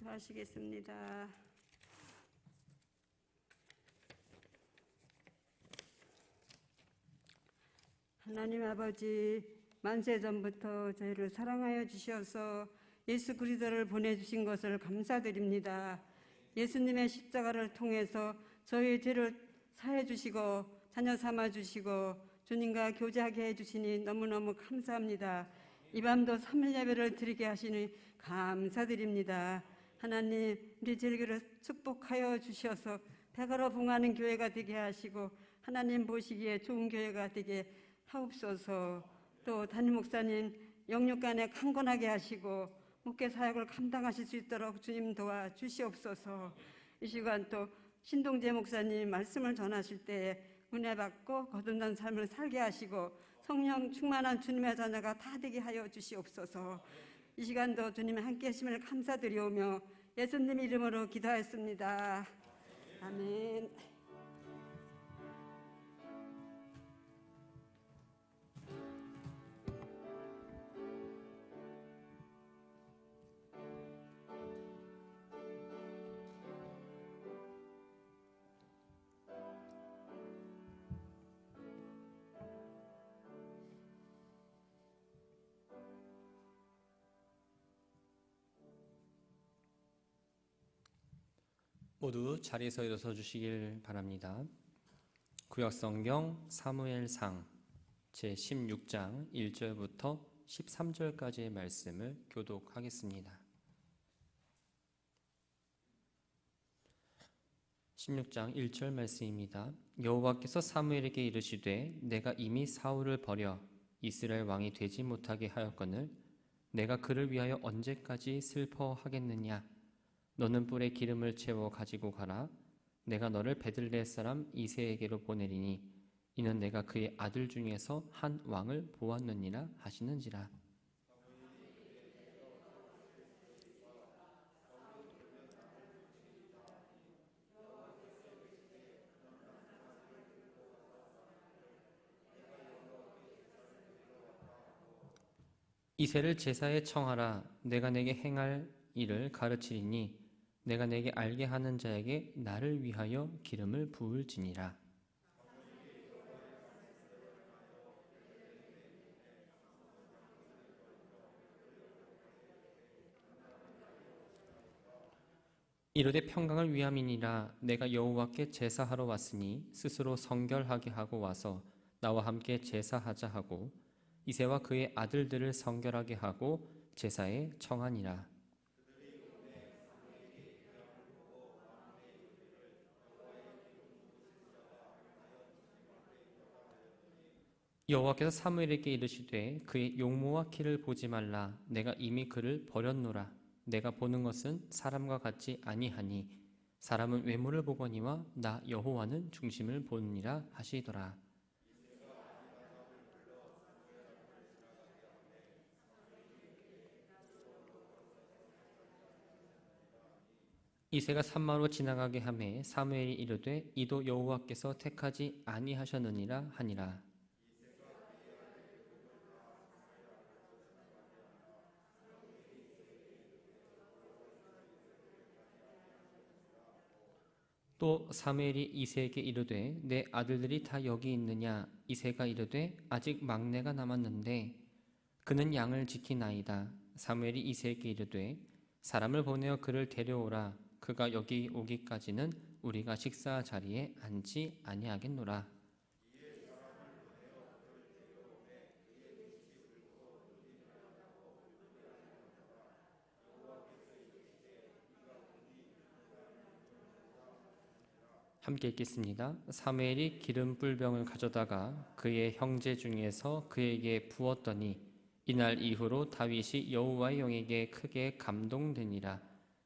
기도하시겠습니다. 하나님 아버지, 만세 전부터 저희를 사랑하여 주셔서 예수 그리스도를 보내주신 것을 감사드립니다. 예수님의 십자가를 통해서 저희 죄를 사해 주시고 자녀 삼아 주시고 주님과 교제하게 해주시니 너무너무 감사합니다. 이 밤도 3일 예배를 드리게 하시니 감사드립니다. 하나님, 우리 절교를 축복하여 주셔서 배가로 봉하는 교회가 되게 하시고 하나님 보시기에 좋은 교회가 되게 하옵소서. 또 담임 목사님 영육간에 강건하게 하시고 목회 사역을 감당하실 수 있도록 주님 도와 주시옵소서. 이 시간 또 신동재 목사님 말씀을 전하실 때에 은혜 받고 거듭난 삶을 살게 하시고 성령 충만한 주님의 자녀가 다 되게 하여 주시옵소서. 이 시간도 주님의 함께 하심을 감사드리오며 예수님 이름으로 기도하였습니다. 아멘. 모두 자리에서 일어서 주시길 바랍니다. 구약성경 사무엘상 제16장 1절부터 13절까지의 말씀을 교독하겠습니다. 16장 1절 말씀입니다. 여호와께서 사무엘에게 이르시되 내가 이미 사울을 버려 이스라엘 왕이 되지 못하게 하였거늘 내가 그를 위하여 언제까지 슬퍼하겠느냐. 너는 뿔에 기름을 채워 가지고 가라. 내가 너를 베들레헴 사람 이새에게로 보내리니 이는 내가 그의 아들 중에서 한 왕을 보았느니라 하시는지라. 이새를 제사에 청하라. 내가 내게 행할 일을 가르치리니 내가 내게 알게 하는 자에게 나를 위하여 기름을 부을지니라. 이르되 평강을 위함이니라. 내가 여호와께 제사하러 왔으니 스스로 성결하게 하고 와서 나와 함께 제사하자 하고 이새와 그의 아들들을 성결하게 하고 제사에 청하니라. 여호와께서 사무엘에게 이르시되 그의 용모와 키를 보지 말라. 내가 이미 그를 버렸노라. 내가 보는 것은 사람과 같지 아니하니 사람은 외모를 보거니와 나 여호와는 중심을 보느니라 하시더라. 이새가 산마로 지나가게 하매 사무엘이 이르되 이도 여호와께서 택하지 아니하셨느니라 하니라. 또 사무엘이 이새에게 이르되 내 아들들이 다 여기 있느냐. 이새가 이르되 아직 막내가 남았는데 그는 양을 지키나이다. 사무엘이 이새에게 이르되 사람을 보내어 그를 데려오라. 그가 여기 오기까지는 우리가 식사 자리에 앉지 아니하겠노라. 함께 읽겠습니다. 사무엘이 기름 뿔병을 가져다가 그의 형제 중에서 그에게 부었더니 이날 이후로 다윗이 여호와의 영에게 크게 감동되니라.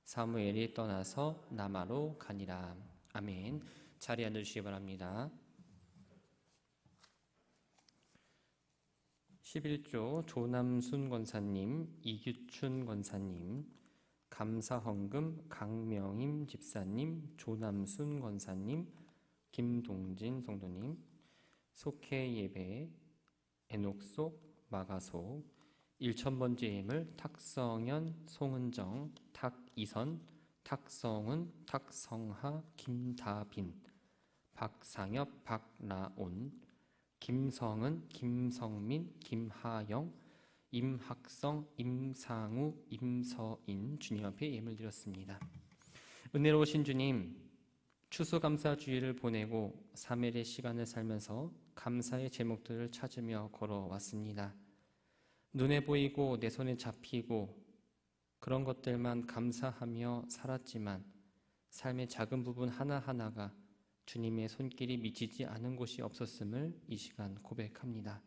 사무엘이 떠나서 라마로 가니라. 아멘. 자리에 앉으시기 바랍니다. 11조 조남순 권사님, 이규춘 권사님, 감사헌금 강명임 집사님, 조남순 권사님, 김동진 성도님, 속회 예배, 에녹속, 마가속, 1000번째 예물 탁성현, 송은정, 탁이선, 탁성훈, 탁성하, 김다빈, 박상엽, 박라온, 김성은, 김성민, 김하영, 임학성, 임상우, 임서인 주님 앞에 예물 드렸습니다. 은혜로우신 주님, 추수감사주의를 보내고 3일의 시간을 살면서 감사의 제목들을 찾으며 걸어왔습니다. 눈에 보이고 내 손에 잡히고 그런 것들만 감사하며 살았지만 삶의 작은 부분 하나하나가 주님의 손길이 미치지 않은 곳이 없었음을 이 시간 고백합니다.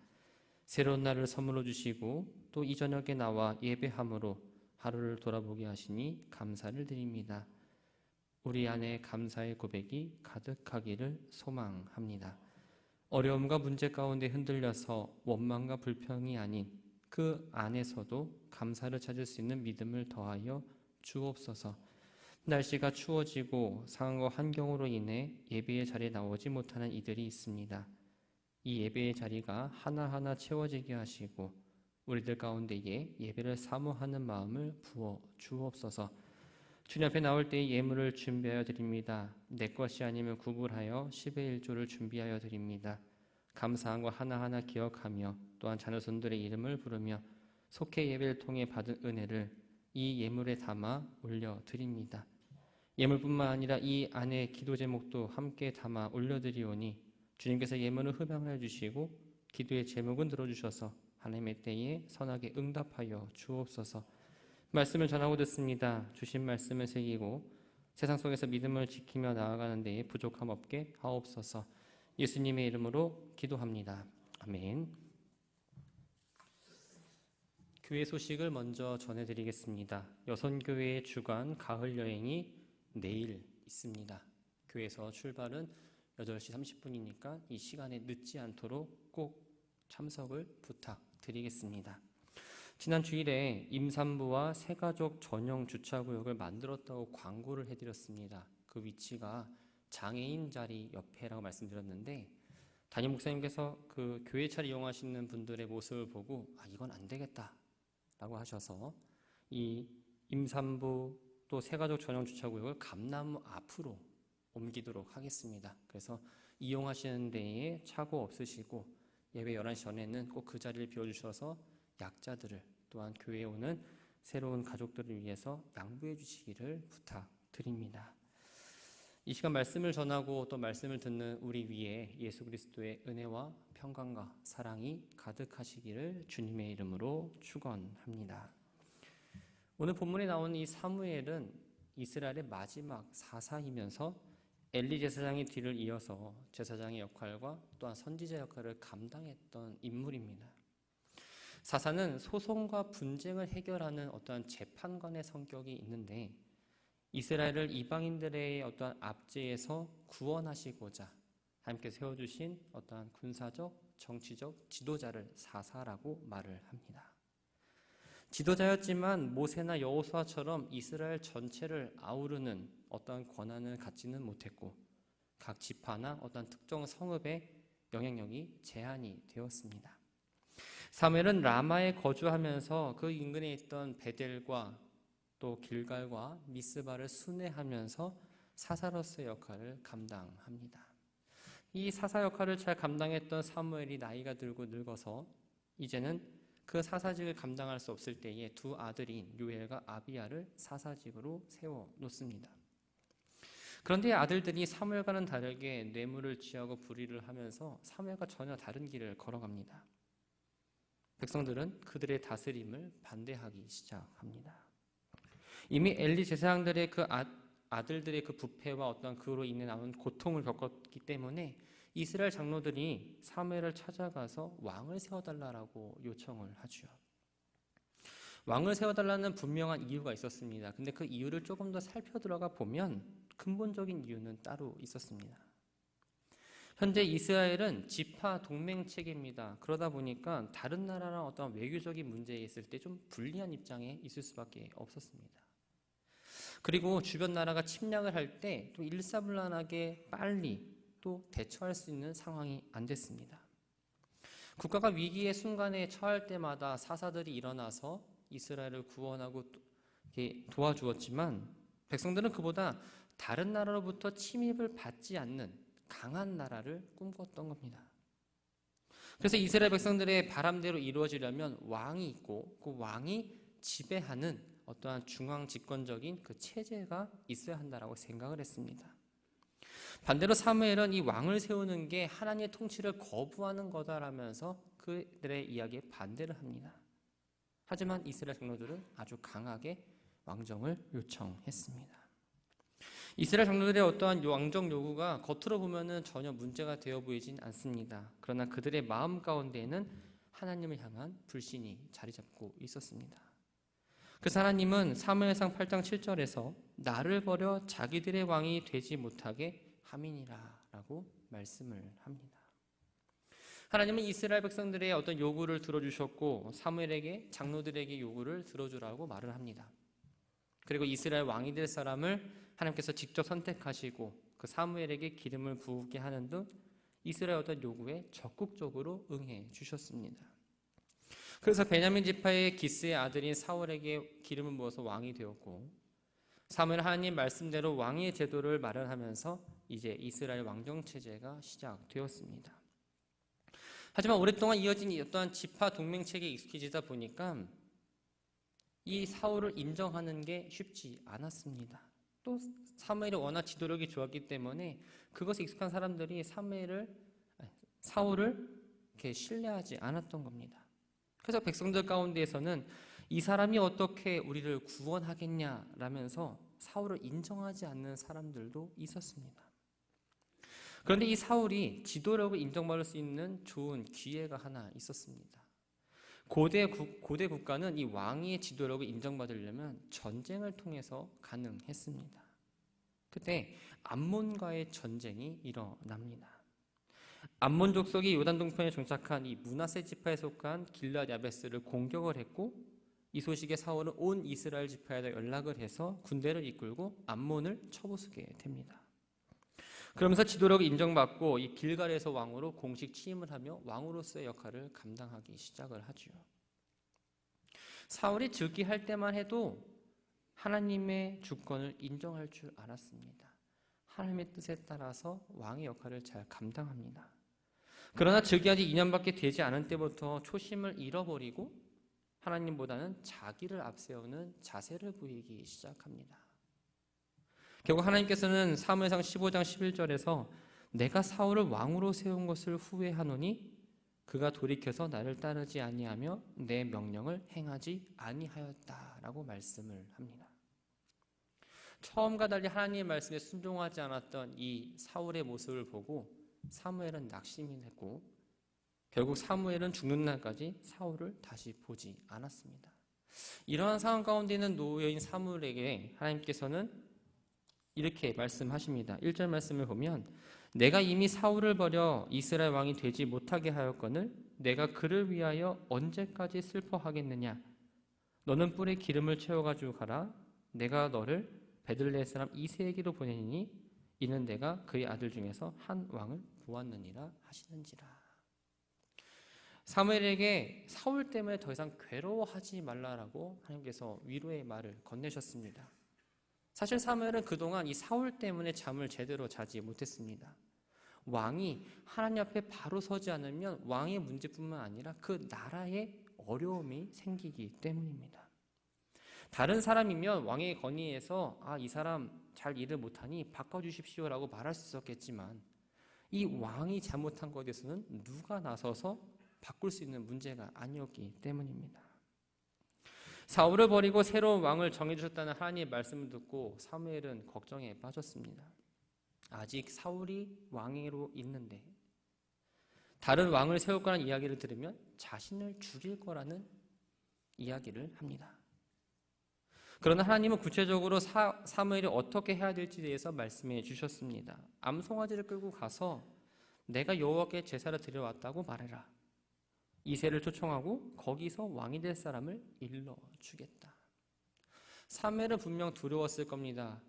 새로운 날을 선물로 주시고 또 이 저녁에 나와 예배함으로 하루를 돌아보게 하시니 감사를 드립니다. 우리 안에 감사의 고백이 가득하기를 소망합니다. 어려움과 문제 가운데 흔들려서 원망과 불평이 아닌 그 안에서도 감사를 찾을 수 있는 믿음을 더하여 주옵소서. 날씨가 추워지고 상황과 환경으로 인해 예배의 자리에 나오지 못하는 이들이 있습니다. 이 예배의 자리가 하나하나 채워지게 하시고 우리들 가운데에 예배를 사모하는 마음을 부어 주옵소서. 주님 앞에 나올 때의 예물을 준비하여 드립니다. 내 것이 아니면 구불하여 10의 1조를 준비하여 드립니다. 감사한 것 하나하나 기억하며 또한 자녀손들의 이름을 부르며 속회 예배를 통해 받은 은혜를 이 예물에 담아 올려드립니다. 예물뿐만 아니라 이 안에 기도 제목도 함께 담아 올려드리오니 주님께서 예물을 흡양하여 주시고 기도의 제목은 들어주셔서 하나님의 때에 선하게 응답하여 주옵소서. 말씀을 전하고 듣습니다. 주신 말씀을 새기고 세상 속에서 믿음을 지키며 나아가는 데에 부족함 없게 하옵소서. 예수님의 이름으로 기도합니다. 아멘. 교회 소식을 먼저 전해드리겠습니다. 여선교회의 주간 가을 여행이 내일 있습니다. 교회에서 출발은 8시 30분이니까 이 시간에 늦지 않도록 꼭 참석을 부탁드리겠습니다. 지난 주일에 임산부와 새가족 전용 주차구역을 만들었다고 광고를 해드렸습니다. 그 위치가 장애인 자리 옆에라고 말씀드렸는데 담임 목사님께서 그 교회 차를 이용하시는 분들의 모습을 보고 이건 안 되겠다라고 하셔서 이 임산부 또 새가족 전용 주차구역을 감나무 앞으로 옮기도록 하겠습니다. 그래서 이용하시는 데에 착오 없으시고 예배 11시 전에는 꼭 그 자리를 비워주셔서 약자들을 또한 교회에 오는 새로운 가족들을 위해서 양보해 주시기를 부탁드립니다. 이 시간 말씀을 전하고 또 말씀을 듣는 우리 위에 예수 그리스도의 은혜와 평강과 사랑이 가득하시기를 주님의 이름으로 축원합니다. 오늘 본문에 나오는 이 사무엘은 이스라엘의 마지막 사사이면서 엘리 제사장의 뒤를 이어서 제사장의 역할과 또한 선지자 역할을 감당했던 인물입니다. 사사는 소송과 분쟁을 해결하는 어떠한 재판관의 성격이 있는데 이스라엘을 이방인들의 어떠한 압제에서 구원하시고자 하나님께 세워주신 어떠한 군사적, 정치적 지도자를 사사라고 말을 합니다. 지도자였지만 모세나 여호수아처럼 이스라엘 전체를 아우르는 어떠한 권한을 갖지는 못했고 각 지파나 어떠한 특정 성읍의 영향력이 제한이 되었습니다. 사무엘은 라마에 거주하면서 그 인근에 있던 베델과 또 길갈과 미스바를 순회하면서 사사로서의 역할을 감당합니다. 이 사사 역할을 잘 감당했던 사무엘이 나이가 들고 늙어서 이제는 그 사사직을 감당할 수 없을 때에 두 아들인 요엘과 아비야를 사사직으로 세워놓습니다. 그런데 아들들이 사무엘과는 다르게 뇌물을 취하고 불의를 하면서 사무엘과 전혀 다른 길을 걸어갑니다. 백성들은 그들의 다스림을 반대하기 시작합니다. 이미 엘리 제사장들의 그 아들들의 그 부패와 어떤 그로 인해 나온 고통을 겪었기 때문에 이스라엘 장로들이 사무엘을 찾아가서 왕을 세워달라고 요청을 하죠. 왕을 세워달라는 분명한 이유가 있었습니다. 근데 그 이유를 조금 더 살펴 들어가 보면 근본적인 이유는 따로 있었습니다. 현재 이스라엘은 지파 동맹 체계입니다. 그러다 보니까 다른 나라랑 어떤 외교적인 문제에 있을 때 좀 불리한 입장에 있을 수밖에 없었습니다. 그리고 주변 나라가 침략을 할 때 또 일사불란하게 빨리 또 대처할 수 있는 상황이 안 됐습니다. 국가가 위기의 순간에 처할 때마다 사사들이 일어나서 이스라엘을 구원하고 이렇게 도와주었지만 백성들은 그보다 다른 나라로부터 침입을 받지 않는 강한 나라를 꿈꿨던 겁니다. 그래서 이스라엘 백성들의 바람대로 이루어지려면 왕이 있고 그 왕이 지배하는 어떠한 중앙 집권적인 그 체제가 있어야 한다라고 생각을 했습니다. 반대로 사무엘은 이 왕을 세우는 게 하나님의 통치를 거부하는 거다라면서 그들의 이야기에 반대를 합니다. 하지만 이스라엘 장로들은 아주 강하게 왕정을 요청했습니다. 이스라엘 장로들의 어떠한 왕정 요구가 겉으로 보면은 전혀 문제가 되어 보이진 않습니다. 그러나 그들의 마음 가운데에는 하나님을 향한 불신이 자리 잡고 있었습니다. 그래서 하나님은 사무엘상 8장 7절에서 나를 버려 자기들의 왕이 되지 못하게 함이니라 라고 말씀을 합니다. 하나님은 이스라엘 백성들의 어떤 요구를 들어주셨고 사무엘에게 장로들에게 요구를 들어주라고 말을 합니다. 그리고 이스라엘 왕이 될 사람을 하나님께서 직접 선택하시고 그 사무엘에게 기름을 부게 하는 등 이스라엘 어떤 요구에 적극적으로 응해 주셨습니다. 그래서 베냐민 지파의 기스의 아들인 사울에게 기름을 부어서 왕이 되었고 사무엘 하나님 말씀대로 왕의 제도를 마련하면서 이제 이스라엘 왕정 체제가 시작되었습니다. 하지만 오랫동안 이어진 어떠한 지파 동맹체계에 익숙해지다 보니까 이 사울을 인정하는 게 쉽지 않았습니다. 또 사무엘이 워낙 지도력이 좋았기 때문에 그것에 익숙한 사람들이 사울을 이렇게 신뢰하지 않았던 겁니다. 그래서 백성들 가운데에서는 이 사람이 어떻게 우리를 구원하겠냐라면서 사울을 인정하지 않는 사람들도 있었습니다. 그런데 이 사울이 지도력을 인정받을 수 있는 좋은 기회가 하나 있었습니다. 고대 국가는 이 왕의 지도력을 인정받으려면 전쟁을 통해서 가능했습니다. 그때 암몬과의 전쟁이 일어납니다. 암몬 족속이 요단 동편에 정착한 이 므낫세 지파에 속한 길앗 야베스를 공격을 했고 이 소식에 사울은 온 이스라엘 지파에다 연락을 해서 군대를 이끌고 암몬을 쳐부수게 됩니다. 그러면서 지도력을 인정받고 이 길갈에서 왕으로 공식 취임을 하며 왕으로서의 역할을 감당하기 시작을 하죠. 사울이 즉위할 때만 해도 하나님의 주권을 인정할 줄 알았습니다. 하나님의 뜻에 따라서 왕의 역할을 잘 감당합니다. 그러나 즉위한 지 2년밖에 되지 않은 때부터 초심을 잃어버리고 하나님보다는 자기를 앞세우는 자세를 보이기 시작합니다. 결국 하나님께서는 사무엘상 15장 11절에서 내가 사울을 왕으로 세운 것을 후회하노니 그가 돌이켜서 나를 따르지 아니하며 내 명령을 행하지 아니하였다라고 말씀을 합니다. 처음과 달리 하나님의 말씀에 순종하지 않았던 이 사울의 모습을 보고 사무엘은 낙심이 됐고 결국 사무엘은 죽는 날까지 사울을 다시 보지 않았습니다. 이러한 상황 가운데 있는 노여인 사무엘에게 하나님께서는 이렇게 말씀하십니다. 1절 말씀을 보면 내가 이미 사울을 버려 이스라엘 왕이 되지 못하게 하였거늘 내가 그를 위하여 언제까지 슬퍼하겠느냐 너는 뿔에 기름을 채워가지고 가라 내가 너를 베들레헴 사람 이새에게로 보내니 이는 내가 그의 아들 중에서 한 왕을 보았느니라 하시는지라. 사무엘에게 사울 때문에 더 이상 괴로워하지 말라라고 하나님께서 위로의 말을 건네셨습니다. 사실 사무엘은 그동안 이 사울 때문에 잠을 제대로 자지 못했습니다. 왕이 하나님 앞에 바로 서지 않으면 왕의 문제뿐만 아니라 그 나라에 어려움이 생기기 때문입니다. 다른 사람이면 왕의 건의에서 이 사람 잘 일을 못하니 바꿔주십시오라고 말할 수 있었겠지만 이 왕이 잘못한 것에 대해서는 누가 나서서 바꿀 수 있는 문제가 아니었기 때문입니다. 사울을 버리고 새로운 왕을 정해주셨다는 하나님의 말씀을 듣고 사무엘은 걱정에 빠졌습니다. 아직 사울이 왕으로 있는데 다른 왕을 세울 거라는 이야기를 들으면 자신을 죽일 거라는 이야기를 합니다. 그러나 하나님은 구체적으로 사무엘이 어떻게 해야 될지에 대해서 말씀해 주셨습니다. 암송아지를 끌고 가서 내가 여호와께 제사를 드려왔다고 말해라. 이새를 초청하고 거기서 왕이 될 사람을 일러주겠다. 사무엘은 분명 두려웠을 겁니다.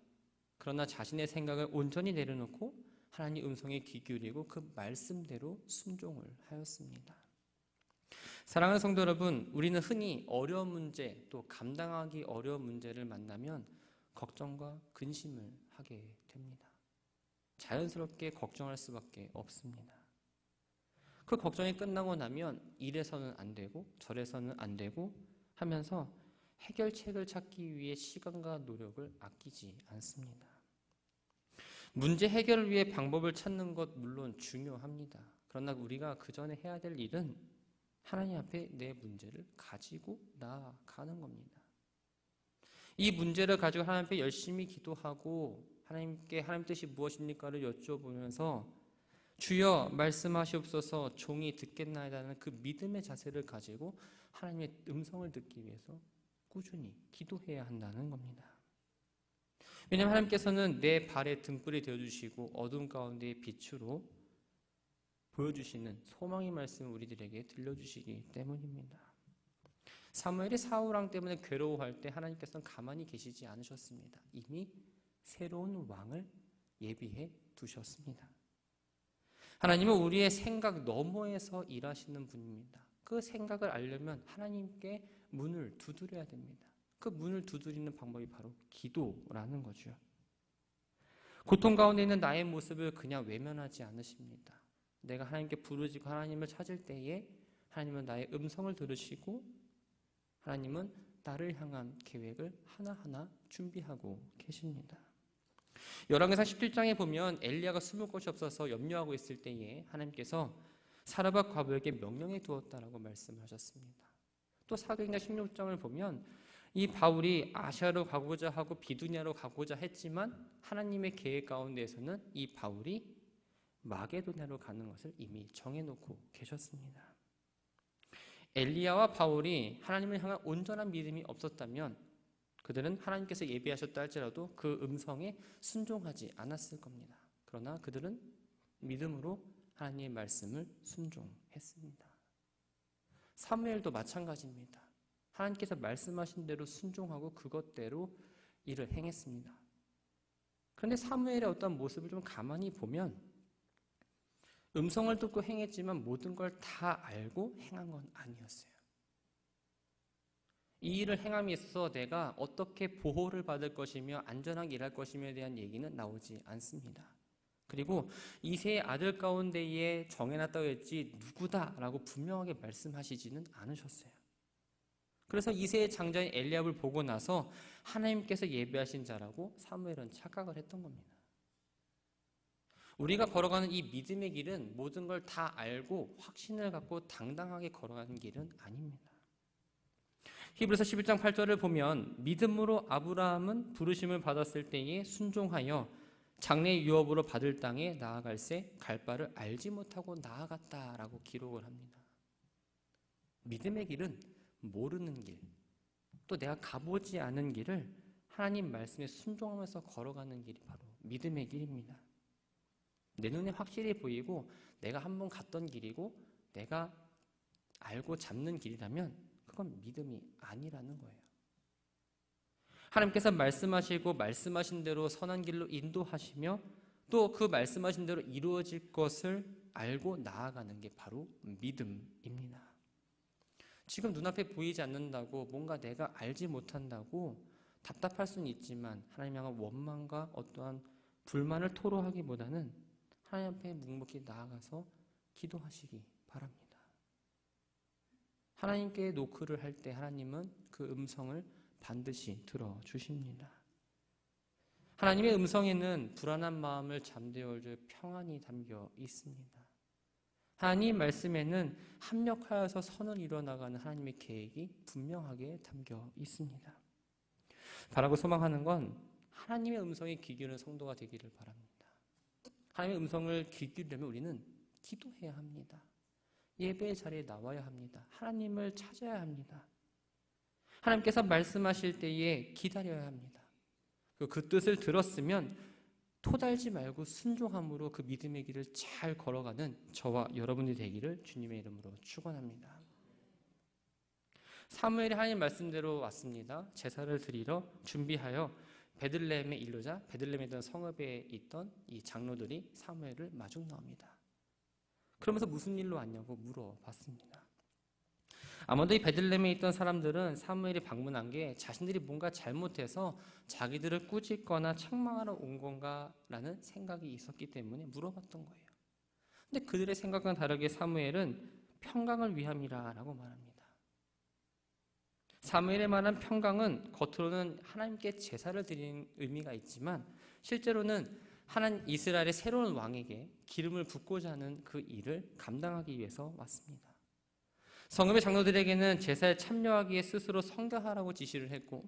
그러나 자신의 생각을 온전히 내려놓고 하나님 음성에 귀 기울이고 그 말씀대로 순종을 하였습니다. 사랑하는 성도 여러분, 우리는 흔히 어려운 문제, 또 감당하기 어려운 문제를 만나면 걱정과 근심을 하게 됩니다. 자연스럽게 걱정할 수밖에 없습니다. 그 걱정이 끝나고 나면 이래서는 안 되고 저래서는 안 되고 하면서 해결책을 찾기 위해 시간과 노력을 아끼지 않습니다. 문제 해결을 위해 방법을 찾는 것 물론 중요합니다. 그러나 우리가 그 전에 해야 될 일은 하나님 앞에 내 문제를 가지고 나아가는 겁니다. 이 문제를 가지고 하나님 앞에 열심히 기도하고 하나님께 하나님 뜻이 무엇입니까를 여쭤보면서 주여 말씀하시옵소서 종이 듣겠나이다는 그 믿음의 자세를 가지고 하나님의 음성을 듣기 위해서 꾸준히 기도해야 한다는 겁니다. 왜냐하면 하나님께서는 내 발의 등불이 되어주시고 어둠 가운데의 빛으로 보여주시는 소망의 말씀을 우리들에게 들려주시기 때문입니다. 사무엘이 사울 왕 때문에 괴로워할 때 하나님께서는 가만히 계시지 않으셨습니다. 이미 새로운 왕을 예비해 두셨습니다. 하나님은 우리의 생각 너머에서 일하시는 분입니다. 그 생각을 알려면 하나님께 문을 두드려야 됩니다. 그 문을 두드리는 방법이 바로 기도라는 거죠. 고통 가운데 있는 나의 모습을 그냥 외면하지 않으십니다. 내가 하나님께 부르짖고 하나님을 찾을 때에 하나님은 나의 음성을 들으시고 하나님은 나를 향한 계획을 하나하나 준비하고 계십니다. 열왕기상 17장에 보면 엘리야가 숨을 곳이 없어서 염려하고 있을 때에 하나님께서 사르밧 과부에게 명령해 두었다라고 말씀하셨습니다. 또 사도행전 16장을 보면 이 바울이 아시아로 가고자 하고 비두니아로 가고자 했지만 하나님의 계획 가운데에서는 이 바울이 마게도냐로 가는 것을 이미 정해놓고 계셨습니다. 엘리야와 바울이 하나님을 향한 온전한 믿음이 없었다면 그들은 하나님께서 예비하셨다 할지라도 그 음성에 순종하지 않았을 겁니다. 그러나 그들은 믿음으로 하나님의 말씀을 순종했습니다. 사무엘도 마찬가지입니다. 하나님께서 말씀하신 대로 순종하고 그것대로 일을 행했습니다. 그런데 사무엘의 어떤 모습을 좀 가만히 보면 음성을 듣고 행했지만 모든 걸 다 알고 행한 건 아니었어요. 이 일을 행함에 있어서 내가 어떻게 보호를 받을 것이며 안전하게 일할 것이며에 대한 얘기는 나오지 않습니다. 그리고 이세의 아들 가운데에 정해놨다고 했지 누구다라고 분명하게 말씀하시지는 않으셨어요. 그래서 이세의 장자인 엘리압을 보고 나서 하나님께서 예비하신 자라고 사무엘은 착각을 했던 겁니다. 우리가 걸어가는 이 믿음의 길은 모든 걸 다 알고 확신을 갖고 당당하게 걸어가는 길은 아닙니다. 히브리서 11장 8절을 보면 믿음으로 아브라함은 부르심을 받았을 때에 순종하여 장래의 유업으로 받을 땅에 나아갈새 갈 바를 알지 못하고 나아갔다라고 기록을 합니다. 믿음의 길은 모르는 길, 또 내가 가보지 않은 길을 하나님 말씀에 순종하면서 걸어가는 길이 바로 믿음의 길입니다. 내 눈에 확실히 보이고 내가 한번 갔던 길이고 내가 알고 잡는 길이라면 그건 믿음이 아니라는 거예요. 하나님께서 말씀하시고 말씀하신 대로 선한 길로 인도하시며 또 그 말씀하신 대로 이루어질 것을 알고 나아가는 게 바로 믿음입니다. 지금 눈앞에 보이지 않는다고 뭔가 내가 알지 못한다고 답답할 수는 있지만 하나님 향한 원망과 어떠한 불만을 토로하기보다는 하나님 앞에 묵묵히 나아가서 기도하시기 바랍니다. 하나님께 노크를 할 때 하나님은 그 음성을 반드시 들어주십니다. 하나님의 음성에는 불안한 마음을 잠재워줄 평안이 담겨 있습니다. 하나님 말씀에는 합력하여서 선을 이뤄나가는 하나님의 계획이 분명하게 담겨 있습니다. 바라고 소망하는 건 하나님의 음성에 귀 기울이는 성도가 되기를 바랍니다. 하나님의 음성을 귀 기울이려면 우리는 기도해야 합니다. 예배의 자리에 나와야 합니다. 하나님을 찾아야 합니다. 하나님께서 말씀하실 때에 기다려야 합니다. 그 뜻을 들었으면 토달지 말고 순종함으로 그 믿음의 길을 잘 걸어가는 저와 여러분이 되기를 주님의 이름으로 축원합니다. 사무엘이 하나님 말씀대로 왔습니다. 제사를 드리러 준비하여 베들레헴에 이르자 베들레헴에 있던 성읍에 있던 이 장로들이 사무엘을 마중 나옵니다. 그러면서 무슨 일로 왔냐고 물어봤습니다. 아마도 이 베들레헴에 있던 사람들은 사무엘이 방문한 게 자신들이 뭔가 잘못해서 자기들을 꾸짖거나 책망하러 온 건가라는 생각이 있었기 때문에 물어봤던 거예요. 근데 그들의 생각과는 다르게 사무엘은 평강을 위함이라고 말합니다. 사무엘의 말한 평강은 겉으로는 하나님께 제사를 드리는 의미가 있지만 실제로는 하나님 이스라엘의 새로운 왕에게 기름을 붓고자 하는 그 일을 감당하기 위해서 왔습니다. 성읍의 장로들에게는 제사에 참여하기 위해 스스로 성결하라고 지시를 했고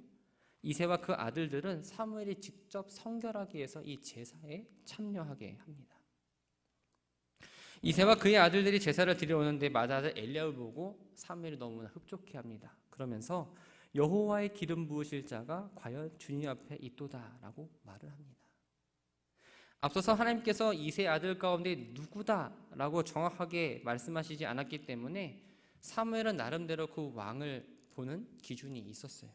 이새와 그 아들들은 사무엘이 직접 성결하기 위해서 이 제사에 참여하게 합니다. 이새와 그의 아들들이 제사를 드리러 오는데 맏아들 엘리야를 보고 사무엘이 너무나 흡족해합니다. 그러면서 여호와의 기름 부으실 자가 과연 주님 앞에 있도다라고 말을 합니다. 앞서서 하나님께서 이새 아들 가운데 누구다라고 정확하게 말씀하시지 않았기 때문에 사무엘은 나름대로 그 왕을 보는 기준이 있었어요.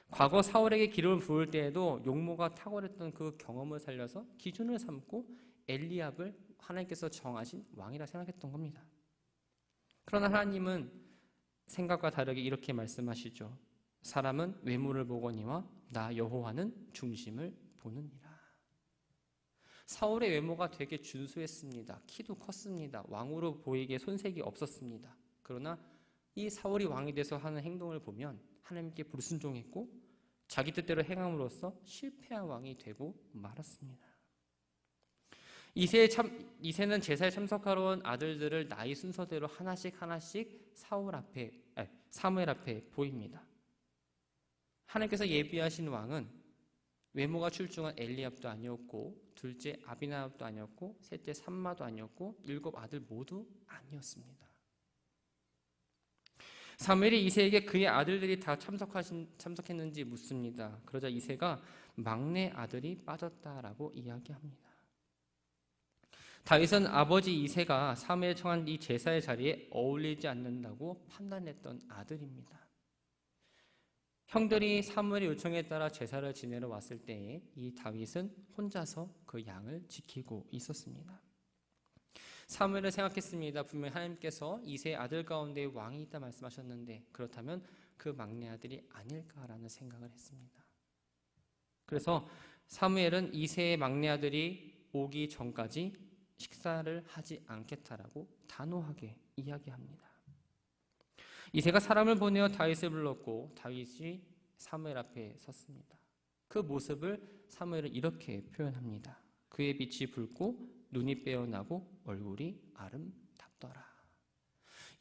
과거 사울에게 기름을 부을 때에도 용모가 탁월했던 그 경험을 살려서 기준을 삼고 엘리압을 하나님께서 정하신 왕이라 생각했던 겁니다. 그러나 하나님은 생각과 다르게 이렇게 말씀하시죠. 사람은 외모를 보거니와 나 여호와는 중심을 보느니라. 사울의 외모가 되게 준수했습니다. 키도 컸습니다. 왕으로 보이기에 손색이 없었습니다. 그러나 이 사울이 왕이 돼서 하는 행동을 보면 하나님께 불순종했고 자기 뜻대로 행함으로써 실패한 왕이 되고 말았습니다. 이새는 제사에 참석하러 온 아들들을 나이 순서대로 하나씩 사무엘 앞에 보입니다. 하나님께서 예비하신 왕은 외모가 출중한 엘리압도 아니었고 둘째 아비나답도 아니었고 셋째 삼마도 아니었고 7 아들 모두 아니었습니다. 사무엘이 이새에게 그의 아들들이 다 참석했는지 묻습니다. 그러자 이새가 막내 아들이 빠졌다라고 이야기합니다. 다윗은 아버지 이새가 사무엘이 청한 이 제사의 자리에 어울리지 않는다고 판단했던 아들입니다. 형들이 사무엘의 요청에 따라 제사를 지내러 왔을 때에 이 다윗은 혼자서 그 양을 지키고 있었습니다. 사무엘은 생각했습니다. 분명히 하나님께서 이새의 아들 가운데 왕이 있다 말씀하셨는데 그렇다면 그 막내 아들이 아닐까라는 생각을 했습니다. 그래서 사무엘은 이새의 막내 아들이 오기 전까지 식사를 하지 않겠다라고 단호하게 이야기합니다. 이새가 사람을 보내어 다윗을 불렀고 다윗이 사무엘 앞에 섰습니다. 그 모습을 사무엘은 이렇게 표현합니다. 그의 빛이 붉고 눈이 빼어나고 얼굴이 아름답더라.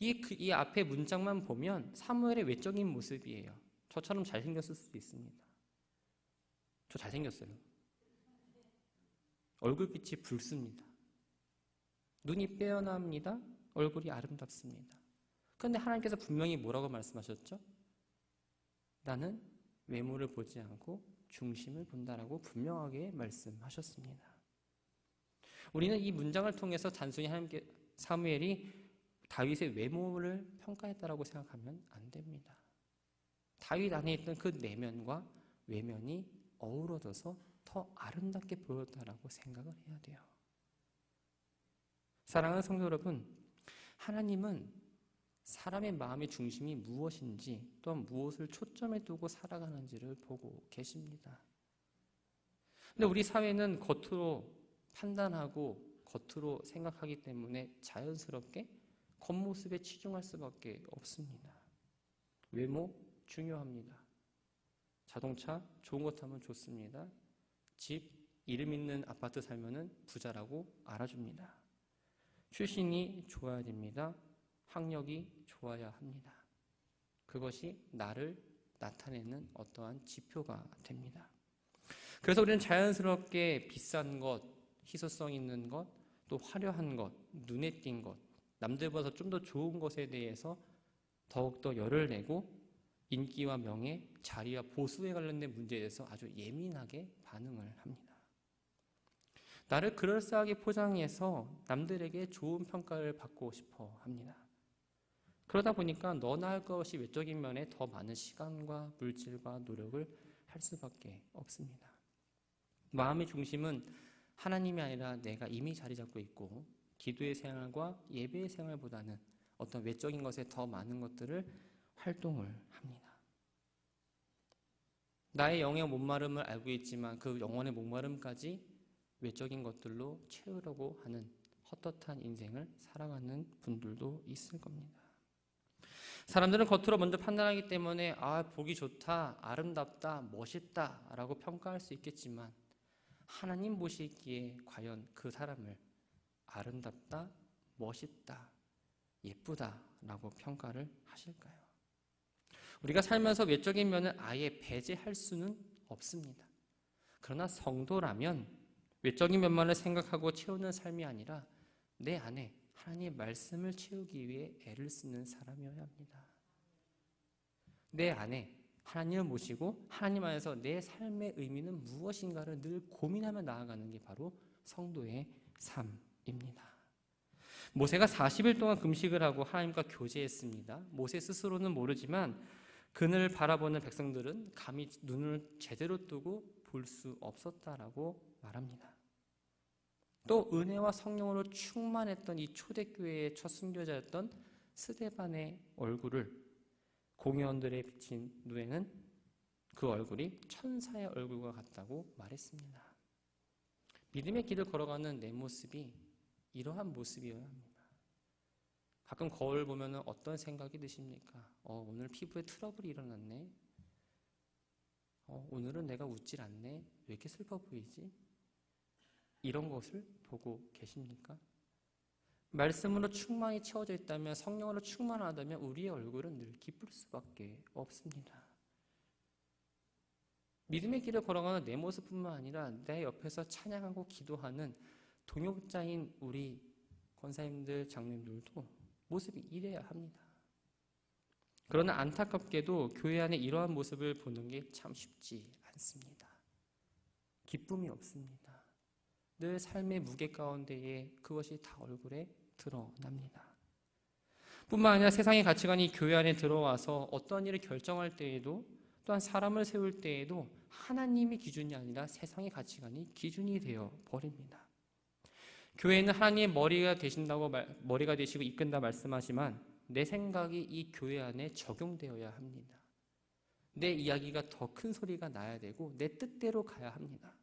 이 앞에 문장만 보면 사무엘의 외적인 모습이에요. 저처럼 잘생겼을 수도 있습니다. 저 잘생겼어요. 얼굴빛이 붉습니다. 눈이 빼어납니다. 얼굴이 아름답습니다. 그런데 하나님께서 분명히 뭐라고 말씀하셨죠? 나는 외모를 보지 않고 중심을 본다라고 분명하게 말씀하셨습니다. 우리는 이 문장을 통해서 단순히 사무엘이 다윗의 외모를 평가했다라고 생각하면 안 됩니다. 다윗 안에 있던 그 내면과 외면이 어우러져서 더 아름답게 보였다라고 생각을 해야 돼요. 사랑하는 성도 여러분, 하나님은 사람의 마음의 중심이 무엇인지 또한 무엇을 초점에 두고 살아가는지를 보고 계십니다. 근데 우리 사회는 겉으로 판단하고 겉으로 생각하기 때문에 자연스럽게 겉모습에 치중할 수밖에 없습니다. 외모 중요합니다. 자동차 좋은 것 타면 좋습니다. 집 이름 있는 아파트 살면은 부자라고 알아줍니다. 출신이 좋아야 됩니다. 학력이 좋아야 합니다. 그것이 나를 나타내는 어떠한 지표가 됩니다. 그래서 우리는 자연스럽게 비싼 것, 희소성 있는 것, 또 화려한 것, 눈에 띈 것, 남들보다 좀 더 좋은 것에 대해서 더욱더 열을 내고 인기와 명예, 자리와 보수에 관련된 문제에 대해서 아주 예민하게 반응을 합니다. 나를 그럴싸하게 포장해서 남들에게 좋은 평가를 받고 싶어 합니다. 그러다 보니까 너나 할 것이 외적인 면에 더 많은 시간과 물질과 노력을 할 수밖에 없습니다. 마음의 중심은 하나님이 아니라 내가 이미 자리 잡고 있고 기도의 생활과 예배의 생활보다는 어떤 외적인 것에 더 많은 것들을 활동을 합니다. 나의 영의 목마름을 알고 있지만 그 영혼의 목마름까지 외적인 것들로 채우려고 하는 헛헛한 인생을 살아가는 분들도 있을 겁니다. 사람들은 겉으로 먼저 판단하기 때문에 보기 좋다, 아름답다, 멋있다 라고 평가할 수 있겠지만 하나님 보시기에 과연 그 사람을 아름답다, 멋있다, 예쁘다 라고 평가를 하실까요? 우리가 살면서 외적인 면을 아예 배제할 수는 없습니다. 그러나 성도라면 외적인 면만을 생각하고 채우는 삶이 아니라 내 안에 하나님의 말씀을 채우기 위해 애를 쓰는 사람이어야 합니다. 내 안에 하나님을 모시고 하나님 안에서 내 삶의 의미는 무엇인가를 늘 고민하며 나아가는 게 바로 성도의 삶입니다. 모세가 40일 동안 금식을 하고 하나님과 교제했습니다. 모세 스스로는 모르지만 그를 바라보는 백성들은 감히 눈을 제대로 뜨고 볼 수 없었다라고 말합니다. 또 은혜와 성령으로 충만했던 이 초대교회의 첫 순교자였던 스데반의 얼굴을 공회원들의 비친 눈에는 그 얼굴이 천사의 얼굴과 같다고 말했습니다. 믿음의 길을 걸어가는 내 모습이 이러한 모습이어야 합니다. 가끔 거울 보면 어떤 생각이 드십니까? 오늘 피부에 트러블이 일어났네. 오늘은 내가 웃질 않네. 왜 이렇게 슬퍼 보이지? 이런 것을 보고 계십니까? 말씀으로 충만히 채워져 있다면, 성령으로 충만하다면 우리의 얼굴은 늘 기쁠 수밖에 없습니다. 믿음의 길을 걸어가는 내 모습뿐만 아니라 내 옆에서 찬양하고 기도하는 동역자인 우리 권사님들, 장로님들도 모습이 이래야 합니다. 그러나 안타깝게도 교회 안에 이러한 모습을 보는 게 참 쉽지 않습니다. 기쁨이 없습니다. 늘 삶의 무게 가운데에 그것이 다 얼굴에 드러납니다. 뿐만 아니라 세상의 가치관이 교회 안에 들어와서 어떤 일을 결정할 때에도, 또한 사람을 세울 때에도 하나님이 기준이 아니라 세상의 가치관이 기준이 되어 버립니다. 교회는 하나님의 머리가 되시고 이끈다 말씀하지만 내 생각이 이 교회 안에 적용되어야 합니다. 내 이야기가 더 큰 소리가 나야 되고 내 뜻대로 가야 합니다.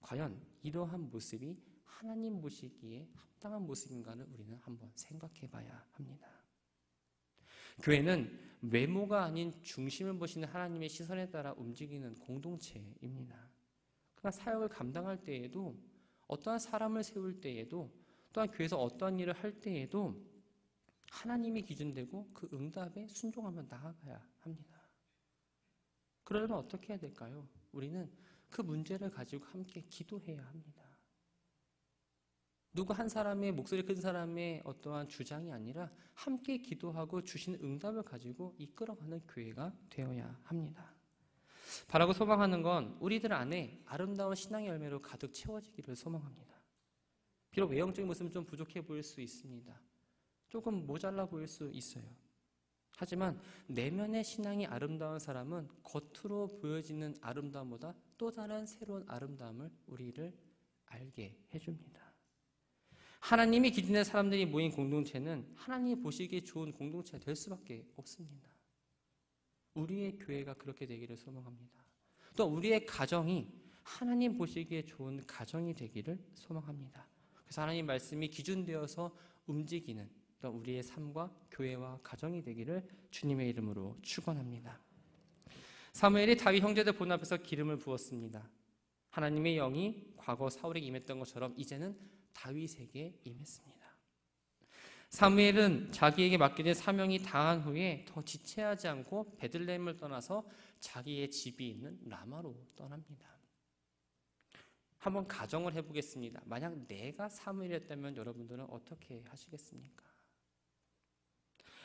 과연 이러한 모습이 하나님 보시기에 합당한 모습인가를 우리는 한번 생각해 봐야 합니다. 교회는 외모가 아닌 중심을 보시는 하나님의 시선에 따라 움직이는 공동체입니다. 그러나 사역을 감당할 때에도, 어떠한 사람을 세울 때에도, 또한 교회에서 어떠한 일을 할 때에도 하나님이 기준되고 그 응답에 순종하며 나아가야 합니다. 그러려면 어떻게 해야 될까요? 우리는 그 문제를 가지고 함께 기도해야 합니다. 누구 한 사람의, 목소리 큰 사람의 어떠한 주장이 아니라 함께 기도하고 주시는 응답을 가지고 이끌어가는 교회가 되어야 합니다. 바라고 소망하는 건 우리들 안에 아름다운 신앙의 열매로 가득 채워지기를 소망합니다. 비록 외형적인 모습은 좀 부족해 보일 수 있습니다. 조금 모자라 보일 수 있어요. 하지만 내면의 신앙이 아름다운 사람은 겉으로 보여지는 아름다움보다 또 다른 새로운 아름다움을 우리를 알게 해줍니다. 하나님이 기준의 사람들이 모인 공동체는 하나님이 보시기에 좋은 공동체가 될 수밖에 없습니다. 우리의 교회가 그렇게 되기를 소망합니다. 또 우리의 가정이 하나님 보시기에 좋은 가정이 되기를 소망합니다. 그래서 하나님 말씀이 기준되어서 움직이는 우리의 삶과 교회와 가정이 되기를 주님의 이름으로 축원합니다. 사무엘이 다윗 형제들 본 앞에서 기름을 부었습니다. 하나님의 영이 과거 사울에게 임했던 것처럼 이제는 다윗에게 임했습니다. 사무엘은 자기에게 맡겨진 사명이 다한 후에 더 지체하지 않고 베들레헴을 떠나서 자기의 집이 있는 라마로 떠납니다. 한번 가정을 해보겠습니다. 만약 내가 사무엘이었다면 여러분들은 어떻게 하시겠습니까?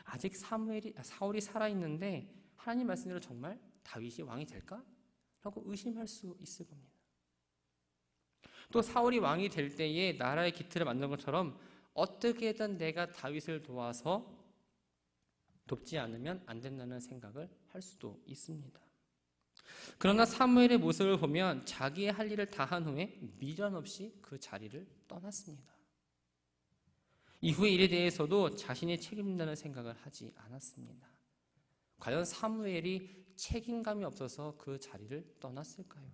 아직 사울이 살아있는데 하나님 말씀대로 정말 다윗이 왕이 될까? 라고 의심할 수 있을 겁니다. 또 사울이 왕이 될 때에 나라의 기틀을 만든 것처럼 어떻게든 내가 다윗을 도와서 돕지 않으면 안 된다는 생각을 할 수도 있습니다. 그러나 사무엘의 모습을 보면 자기의 할 일을 다 한 후에 미련 없이 그 자리를 떠났습니다. 이후의 일에 대해서도 자신이 책임진다는 생각을 하지 않았습니다. 과연 사무엘이 책임감이 없어서 그 자리를 떠났을까요?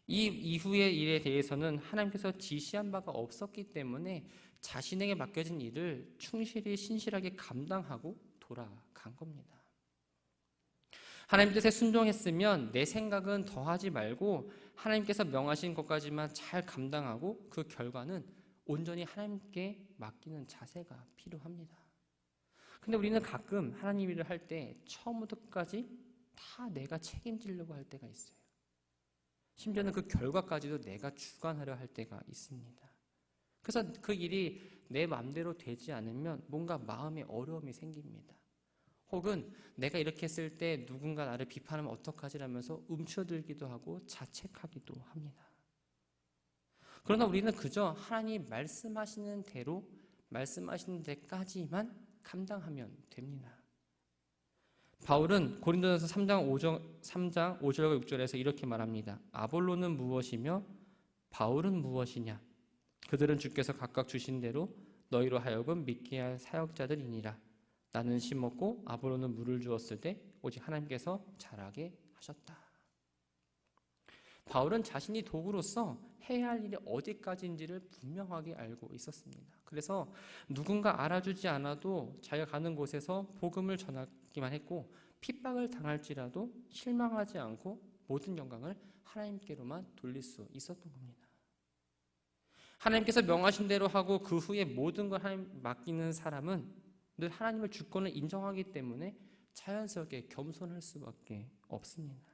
이 이후의 일에 대해서는 하나님께서 지시한 바가 없었기 때문에 자신에게 맡겨진 일을 충실히 신실하게 감당하고 돌아간 겁니다. 하나님 뜻에 순종했으면 내 생각은 더하지 말고 하나님께서 명하신 것까지만 잘 감당하고 그 결과는 온전히 하나님께 맡기는 자세가 필요합니다. 근데 우리는 가끔 하나님 일을 할 때 처음부터 끝까지 다 내가 책임지려고 할 때가 있어요. 심지어는 그 결과까지도 내가 주관하려 할 때가 있습니다. 그래서 그 일이 내 마음대로 되지 않으면 뭔가 마음에 어려움이 생깁니다. 혹은 내가 이렇게 했을 때 누군가 나를 비판하면 어떡하지라면서 움츠러들기도 하고 자책하기도 합니다. 그러나 우리는 그저 하나님 말씀하시는 대로 말씀하시는 데까지만 감당하면 됩니다. 바울은 고린도전서 3장 5절과 6절에서 이렇게 말합니다. 아볼로는 무엇이며 바울은 무엇이냐? 그들은 주께서 각각 주신 대로 너희로 하여금 믿게 할 사역자들이니라. 나는 심었고 아볼로는 물을 주었을 때 오직 하나님께서 자라게 하셨다. 바울은 자신이 도구로서 해야 할 일이 어디까지인지를 분명하게 알고 있었습니다. 그래서 누군가 알아주지 않아도 자기가 가는 곳에서 복음을 전하기만 했고 핍박을 당할지라도 실망하지 않고 모든 영광을 하나님께로만 돌릴 수 있었던 겁니다. 하나님께서 명하신 대로 하고 그 후에 모든 걸 하나님 맡기는 사람은 늘 하나님의 주권을 인정하기 때문에 자연스럽게 겸손할 수밖에 없습니다.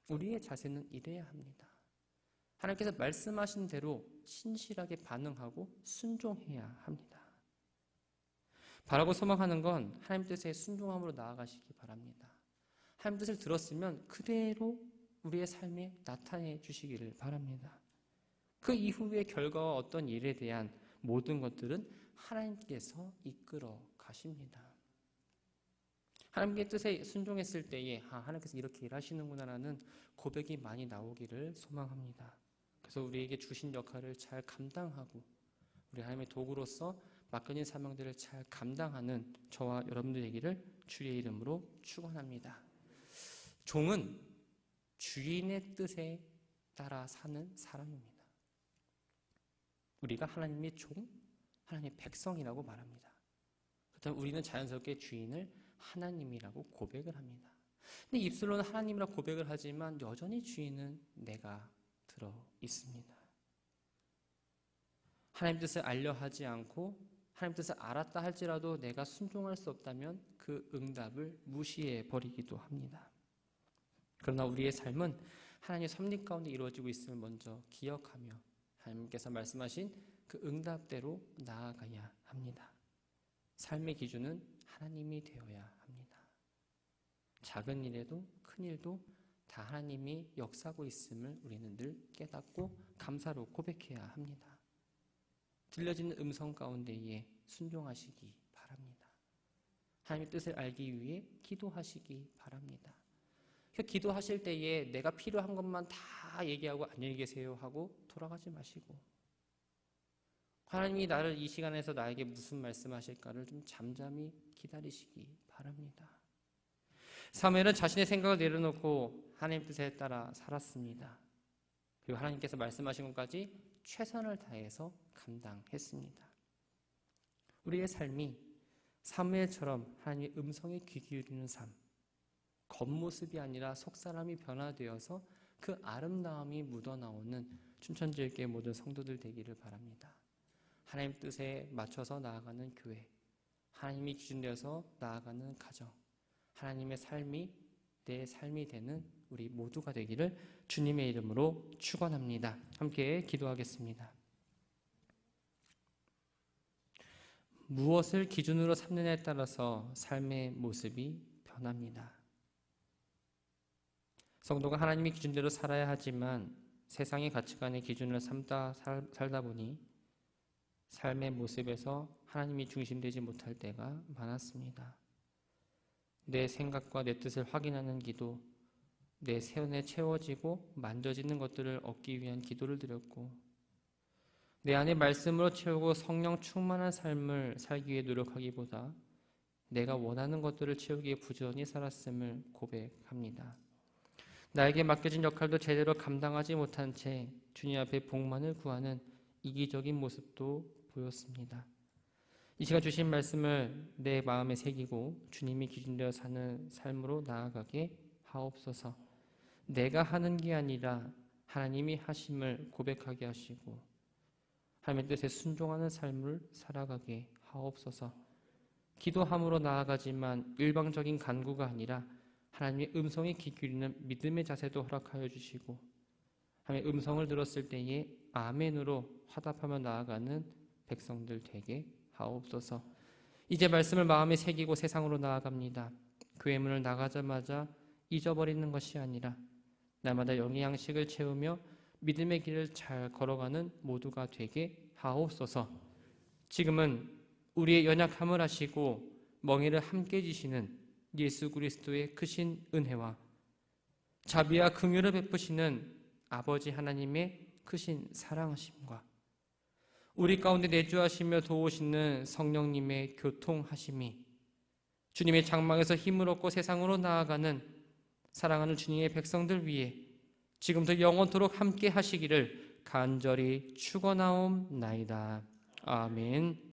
우리의 자세는 이래야 합니다. 하나님께서 말씀하신 대로 신실하게 반응하고 순종해야 합니다. 바라고 소망하는 건 하나님 뜻에 순종함으로 나아가시기 바랍니다. 하나님 뜻을 들었으면 그대로 우리의 삶에 나타내 주시기를 바랍니다. 그 이후의 결과와 어떤 일에 대한 모든 것들은 하나님께서 이끌어 가십니다. 하나님의 뜻에 순종했을 때에 하나님께서 이렇게 일하시는구나라는 고백이 많이 나오기를 소망합니다. 그래서 우리에게 주신 역할을 잘 감당하고 우리 하나님의 도구로서 맡겨진 사명들을 잘 감당하는 저와 여러분들 되기를 주의 이름으로 축원합니다. 종은 주인의 뜻에 따라 사는 사람입니다. 우리가 하나님의 종, 하나님의 백성이라고 말합니다. 그렇다면 우리는 자연스럽게 주인을 하나님이라고 고백을 합니다. 근데 입술로는 하나님이라고 고백을 하지만 여전히 주인은 내가 들어 있습니다. 하나님 뜻을 알려 하지 않고 하나님 뜻을 알았다 할지라도 내가 순종할 수 없다면 그 응답을 무시해 버리기도 합니다. 그러나 우리의 삶은 하나님의 섭리 가운데 이루어지고 있음을 먼저 기억하며 하나님께서 말씀하신 그 응답대로 나아가야 합니다. 삶의 기준은 하나님이 되어야 합니다. 작은 일에도 큰 일도 다 하나님이 역사하고 있음을 우리는 늘 깨닫고 감사로 고백해야 합니다. 들려지는 음성 가운데에 순종하시기 바랍니다. 하나님의 뜻을 알기 위해 기도하시기 바랍니다. 기도하실 때에 내가 필요한 것만 다 얘기하고 안녕히 계세요 하고 돌아가지 마시고 하나님이 나를 이 시간에서 나에게 무슨 말씀하실까를 좀 잠잠히 기다리시기 바랍니다. 사무엘은 자신의 생각을 내려놓고 하나님 뜻에 따라 살았습니다. 그리고 하나님께서 말씀하신 것까지 최선을 다해서 감당했습니다. 우리의 삶이 사무엘처럼 하나님의 음성에 귀 기울이는 삶, 겉모습이 아니라 속사람이 변화되어서 그 아름다움이 묻어나오는 춘천지역의 모든 성도들 되기를 바랍니다. 하나님 뜻에 맞춰서 나아가는 교회, 하나님이 기준되어서 나아가는 가정, 하나님의 삶이 내 삶이 되는 우리 모두가 되기를 주님의 이름으로 축원합니다. 함께 기도하겠습니다. 무엇을 기준으로 삼느냐에 따라서 삶의 모습이 변합니다. 성도가 하나님의 기준대로 살아야 하지만 세상의 가치관의 기준을 삼다 살다 보니 삶의 모습에서 하나님이 중심되지 못할 때가 많았습니다. 내 생각과 내 뜻을 확인하는 기도, 내 세원에 채워지고 만져지는 것들을 얻기 위한 기도를 드렸고 내 안에 말씀으로 채우고 성령 충만한 삶을 살기 위해 노력하기보다 내가 원하는 것들을 채우기에 부지런히 살았음을 고백합니다. 나에게 맡겨진 역할도 제대로 감당하지 못한 채 주님 앞에 복만을 구하는 이기적인 모습도 보였습니다. 이 시간 주신 말씀을 내 마음에 새기고 주님이 기준되어 사는 삶으로 나아가게 하옵소서. 내가 하는 게 아니라 하나님이 하심을 고백하게 하시고 하나님의 뜻에 순종하는 삶을 살아가게 하옵소서. 기도함으로 나아가지만 일방적인 간구가 아니라 하나님의 음성에 귀 기울이는 믿음의 자세도 허락하여 주시고 하나님의 음성을 들었을 때에 아멘으로 화답하며 나아가는 백성들 되게 하옵소서. 이제 말씀을 마음에 새기고 세상으로 나아갑니다. 교회 문을 나가자마자 잊어버리는 것이 아니라 날마다 영의 양식을 채우며 믿음의 길을 잘 걸어가는 모두가 되게 하옵소서. 지금은 우리의 연약함을 아시고 멍에를 함께 지시는 예수 그리스도의 크신 은혜와 자비와 긍휼을 베푸시는 아버지 하나님의 크신 사랑하심과 우리 가운데 내주하시며 도우시는 성령님의 교통하심이 주님의 장막에서 힘을 얻고 세상으로 나아가는 사랑하는 주님의 백성들 위해 지금부터 영원토록 함께 하시기를 간절히 축원하옵나이다. 아멘.